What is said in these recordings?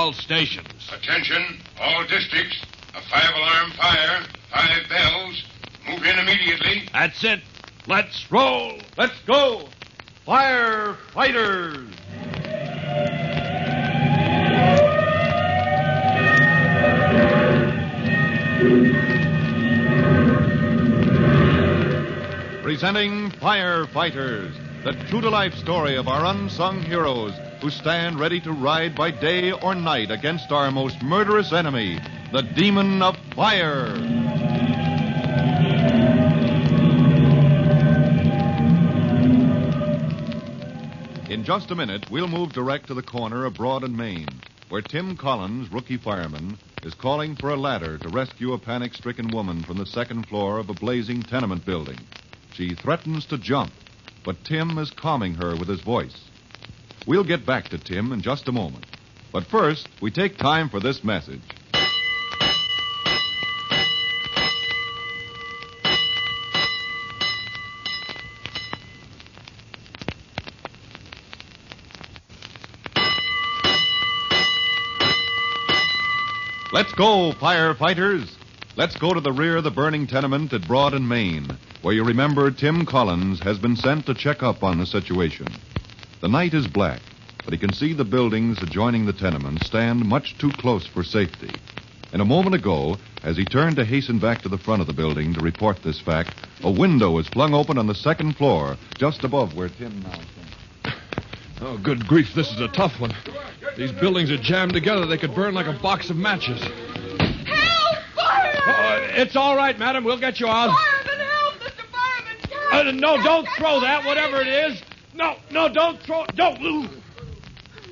all stations. Attention, all districts. A 5-alarm fire, 5 bells. Move in immediately. That's it. Let's roll. Let's go. Firefighters. Presenting Firefighters, the true-to-life story of our unsung heroes who stand ready to ride by day or night against our most murderous enemy, the demon of fire. In just a minute, we'll move direct to the corner of Broad and Main, where Tim Collins, rookie fireman, is calling for a ladder to rescue a panic-stricken woman from the second floor of a blazing tenement building. She threatens to jump, but Tim is calming her with his voice. We'll get back to Tim in just a moment. But first, we take time for this message. Let's go, firefighters. Let's go to the rear of the burning tenement at Broad and Main, where you remember Tim Collins has been sent to check up on the situation. The night is black, but he can see the buildings adjoining the tenement stand much too close for safety. And a moment ago, as he turned to hasten back to the front of the building to report this fact, a window was flung open on the second floor, just above where Tim now stands. Oh, good grief, this is a tough one. These buildings are jammed together. They could burn like a box of matches. Help! Fireman! It's all right, madam. We'll get you out. Fireman, help! Mr. Fireman! No, don't throw that, whatever it is. No, don't throw it. Don't.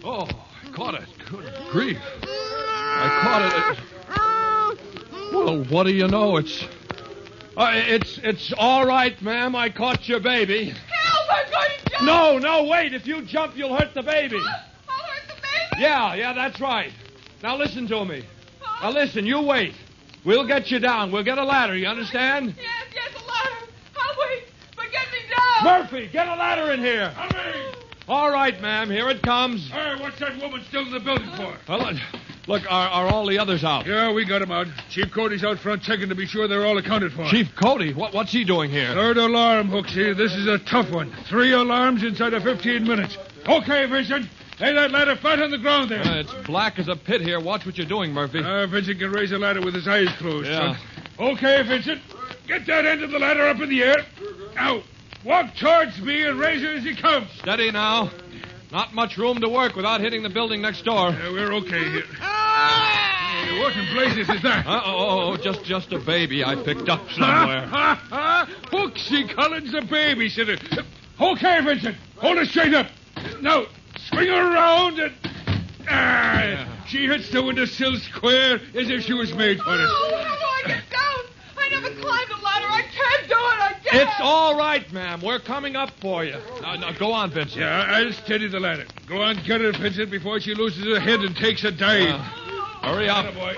Oh, I caught it. Good grief. I caught it. Well, what do you know? It's all right, ma'am. I caught your baby. Help! I'm going to jump! No, wait. If you jump, you'll hurt the baby. I'll hurt the baby? Yeah, that's right. Now listen to me. Now listen, you wait. We'll get you down. We'll get a ladder, you understand? Yes, a ladder. I'll wait, but get me down. Murphy, get a ladder in here. Hurry! All right, ma'am. Here it comes. Hey, what's that woman still in the building for? Well, look, are all the others out? Yeah, we got him out. Chief Cody's out front checking to be sure they're all accounted for. Chief Cody? What's he doing here? Third alarm, Hooksy. This is a tough one. 3 alarms inside of 15 minutes. Okay, Vincent. Lay that ladder flat on the ground there. It's black as a pit here. Watch what you're doing, Murphy. Vincent can raise a ladder with his eyes closed. Yeah. Son. Okay, Vincent. Get that end of the ladder up in the air. Now, walk towards me and raise it as he comes. Steady now. Not much room to work without hitting the building next door. We're okay here. What in blazes is that? Just a baby I picked up somewhere. Hooksy Collins, a babysitter. Okay, Vincent. Hold it straight up. Now, swing her around and... She hits the windowsill square as if she was made for it. Oh, how do I get down? I never climbed a ladder. I can't do it. I can't. It's all right, ma'am. We're coming up for you. Now, go on, Vincent. Yeah, I'll steady the ladder. Go on, get her, Vincent, before she loses her head and takes a dive. Hurry up. Boy.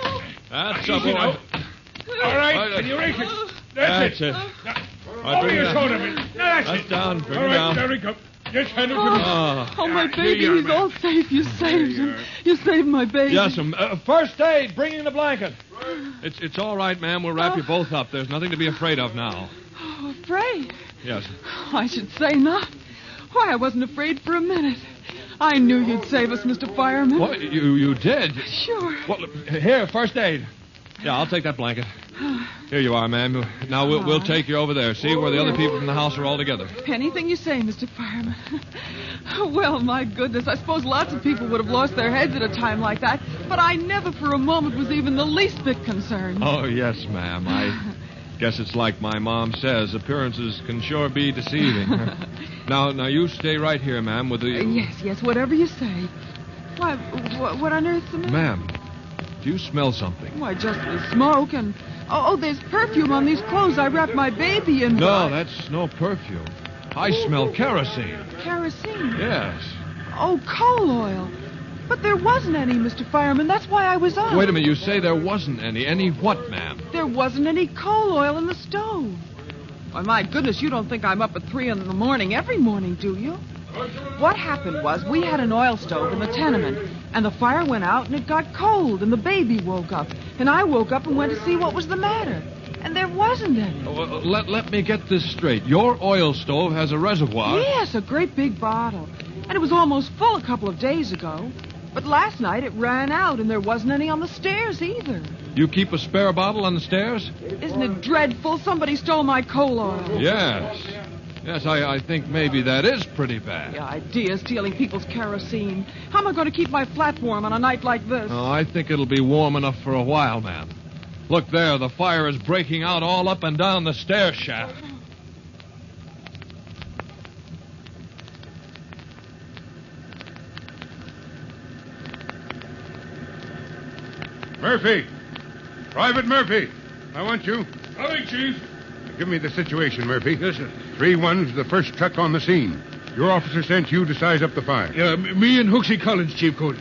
That's Easy a boy. now. All right, can you rake it? That's it. Over your shoulder, Vincent. That's down. Bring All it right, down. there we go. Just hand it to me. Oh, my baby, Here you are, he's all safe. You saved him. You saved my baby. Yes, first aid. Bringing the blanket. It's all right, ma'am. We'll wrap you both up. There's nothing to be afraid of now. Oh, afraid? Yes. I should say not. Why, I wasn't afraid for a minute. I knew you'd save us, Mr. Fireman. What? You did? Sure. Well, here, first aid. Yeah, I'll take that blanket. Here you are, ma'am. Now we'll take you over there. See where the other people in the house are all together. Anything you say, Mr. Fireman. Well, my goodness, I suppose lots of people would have lost their heads at a time like that, but I never for a moment was even the least bit concerned. Oh, yes, ma'am. I guess it's like my mom says. Appearances can sure be deceiving. Now, you stay right here, ma'am, with the... Yes, whatever you say. Why, what on earth's the matter? Ma'am, do you smell something? Why, just the smoke and... Oh, there's perfume on these clothes I wrapped my baby in. No, that's no perfume. I smell kerosene. Kerosene? Yes. Oh, coal oil. But there wasn't any, Mr. Fireman. That's why I was up. Wait a minute. You say there wasn't any. Any what, ma'am? There wasn't any coal oil in the stove. Why, my goodness, you don't think I'm up at 3 a.m. every morning, do you? What happened was we had an oil stove in the tenement, And the fire went out, and it got cold, and the baby woke up. And I woke up and went to see what was the matter. And there wasn't any. Let me get this straight. Your oil stove has a reservoir. Yes, a great big bottle. And it was almost full a couple of days ago. But last night it ran out, and there wasn't any on the stairs either. You keep a spare bottle on the stairs? Isn't it dreadful? Somebody stole my coal oil. Yes. Yes, I think maybe that is pretty bad. The idea, stealing people's kerosene. How am I going to keep my flat warm on a night like this? Oh, I think it'll be warm enough for a while, ma'am. Look there, the fire is breaking out all up and down the stair shaft. Murphy! Private Murphy! I want you. Coming, Chief. Give me the situation, Murphy. Yes, sir. 3-1's the first truck on the scene. Your officer sent you to size up the fire. Me and Hooksy Collins, Chief Cody.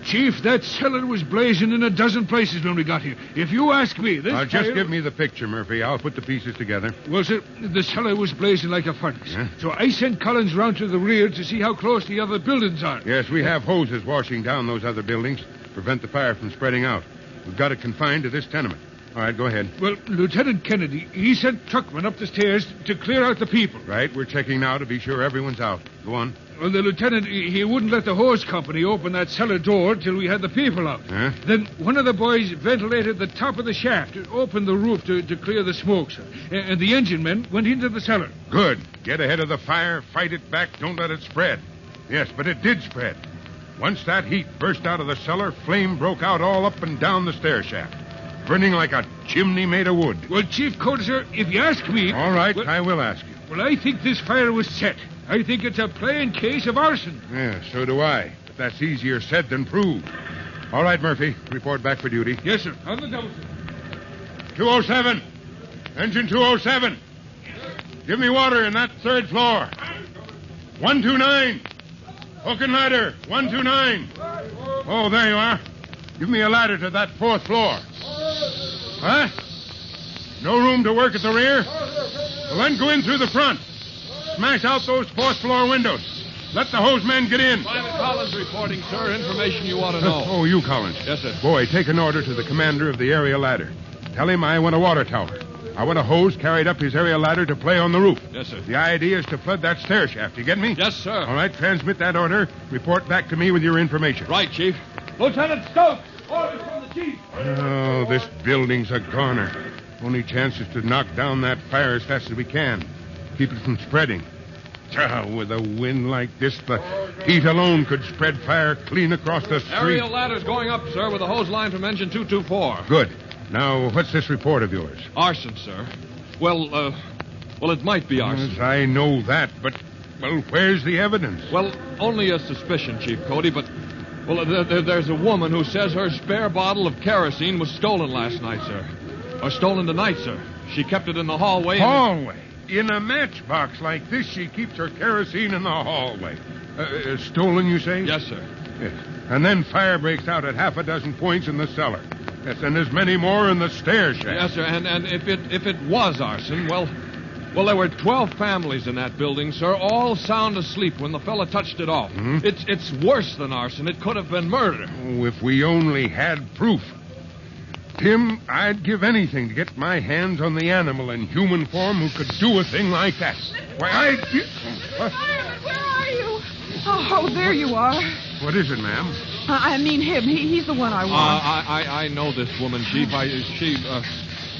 Chief, that cellar was blazing in a dozen places when we got here. If you ask me, this Just fire... give me the picture, Murphy. I'll put the pieces together. Well, sir, the cellar was blazing like a furnace. Yeah. So I sent Collins round to the rear to see how close the other buildings are. Yes, we have hoses washing down those other buildings to prevent the fire from spreading out. We've got it confined to this tenement. All right, go ahead. Well, Lieutenant Kennedy, he sent truckmen up the stairs to clear out the people. Right, we're checking now to be sure everyone's out. Go on. Well, the lieutenant, he wouldn't let the hose company open that cellar door till we had the people out. Huh? Then one of the boys ventilated the top of the shaft and opened the roof to clear the smoke, sir. And the engine men went into the cellar. Good. Get ahead of the fire, fight it back, don't let it spread. Yes, but it did spread. Once that heat burst out of the cellar, flame broke out all up and down the stair shaft, burning like a chimney made of wood. Well, Chief Cody, sir, if you ask me... All right, well, I will ask you. Well, I think this fire was set. I think it's a plain case of arson. Yeah, so do I. But that's easier said than proved. All right, Murphy. Report back for duty. Yes, sir. On the double, sir. 207. Engine 207. Give me water in that third floor. 129. Hook and ladder. 129. Oh, there you are. Give me a ladder to that fourth floor. Huh? No room to work at the rear? Well, then go in through the front. Smash out those fourth-floor windows. Let the hose men get in. Private Collins reporting, sir. Information you ought to know. Oh, you, Collins. Yes, sir. Boy, take an order to the commander of the area ladder. Tell him I want a water tower. I want a hose carried up his area ladder to play on the roof. Yes, sir. The idea is to flood that stair shaft. You get me? Yes, sir. All right, transmit that order. Report back to me with your information. Right, Chief. Lieutenant Stokes, orders from the chief. Oh, this building's a goner. Only chance is to knock down that fire as fast as we can. Keep it from spreading. With a wind like this, the heat alone could spread fire clean across the street. Aerial ladder's going up, sir, with a hose line from engine 224. Good. Now, what's this report of yours? Arson, sir. Well, it might be arson. Yes, I know that, but, well, where's the evidence? Well, only a suspicion, Chief Cody, but... Well, there's a woman who says her spare bottle of kerosene was stolen last night, sir. Or stolen tonight, sir. She kept it in the hallway. Hallway? In a matchbox like this, she keeps her kerosene in the hallway. Stolen, you say? Yes, sir. Yes. And then fire breaks out at half a dozen points in the cellar. Yes, and there's many more in the stair shaft. Yes, sir. And if it was arson, well, there were 12 families in that building, sir, all sound asleep when the fella touched it off. Mm-hmm. It's worse than arson. It could have been murder. Oh, if we only had proof. Tim, I'd give anything to get my hands on the animal in human form who could do a thing like that. Why, Fireman, where are you? Oh, there you are. What is it, ma'am? I mean him. He's the one I want. I know this woman, Chief.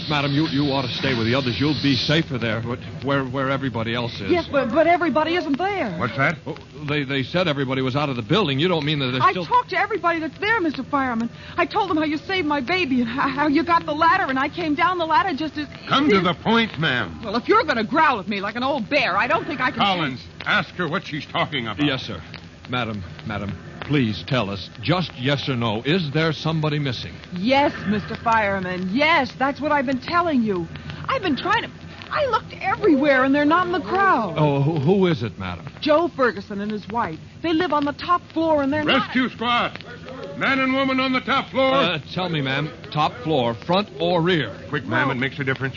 Madam, you ought to stay with the others. You'll be safer there, but where everybody else is. Yes, but everybody isn't there. What's that? Oh, they said everybody was out of the building. You don't mean that I talked to everybody that's there, Mr. Fireman. I told them how you saved my baby and how you got the ladder, and I came down the ladder just as... Come to the point, ma'am. Well, if you're going to growl at me like an old bear, I don't think I can... Collins, ask her what she's talking about. Yes, sir. Madam, please tell us, just yes or no, is there somebody missing? Yes, Mr. Fireman, yes, that's what I've been telling you. I've been trying to... I looked everywhere, and they're not in the crowd. Oh, who is it, madam? Joe Ferguson and his wife. They live on the top floor, and they're Rescue squad. Man and woman on the top floor. Tell me, ma'am, top floor, front or rear? Quick, ma'am, it makes a difference.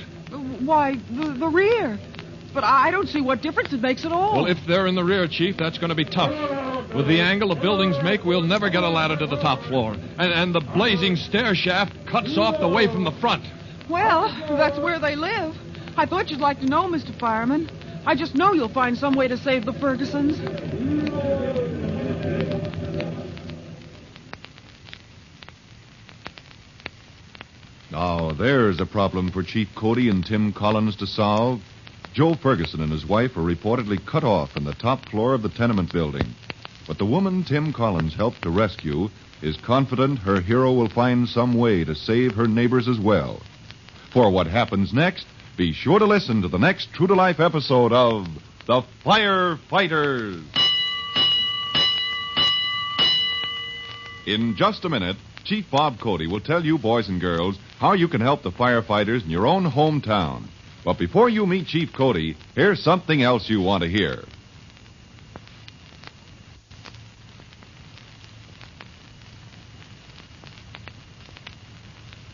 Why, the rear. But I don't see what difference it makes at all. Well, if they're in the rear, Chief, that's going to be tough. With the angle the buildings make, we'll never get a ladder to the top floor. And the blazing stair shaft cuts off the way from the front. Well, that's where they live. I thought you'd like to know, Mr. Fireman. I just know you'll find some way to save the Fergusons. Now, there's a problem for Chief Cody and Tim Collins to solve. Joe Ferguson and his wife are reportedly cut off in the top floor of the tenement building. But the woman Tim Collins helped to rescue is confident her hero will find some way to save her neighbors as well. For what happens next, be sure to listen to the next true-to-life episode of The Firefighters. In just a minute, Chief Bob Cody will tell you, boys and girls, how you can help the firefighters in your own hometown. But before you meet Chief Cody, here's something else you want to hear.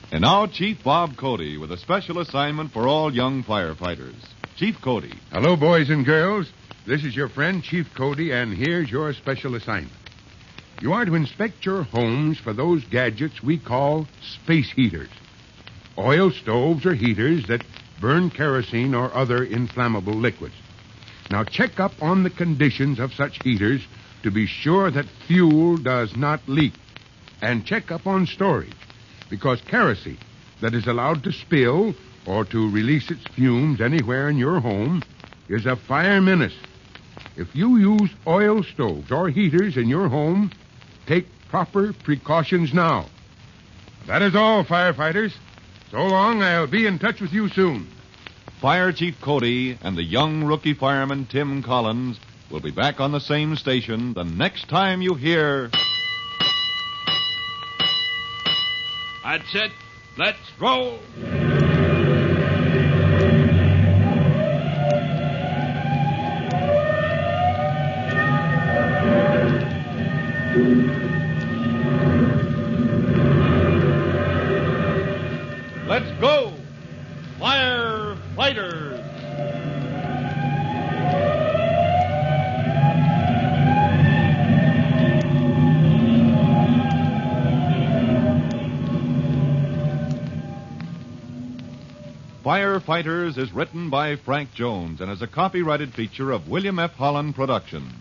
And now, Chief Bob Cody with a special assignment for all young firefighters. Chief Cody. Hello, boys and girls. This is your friend, Chief Cody, and here's your special assignment. You are to inspect your homes for those gadgets we call space heaters. Oil stoves or heaters that burn kerosene or other inflammable liquids. Now, check up on the conditions of such heaters to be sure that fuel does not leak. And check up on storage, because kerosene that is allowed to spill or to release its fumes anywhere in your home is a fire menace. If you use oil stoves or heaters in your home, take proper precautions now. That is all, firefighters. So long, I'll be in touch with you soon. Fire Chief Cody and the young rookie fireman Tim Collins will be back on the same station the next time you hear... That's it. Let's roll. Let's go! Firefighters! Firefighters is written by Frank Jones and is a copyrighted feature of William F. Holland Productions.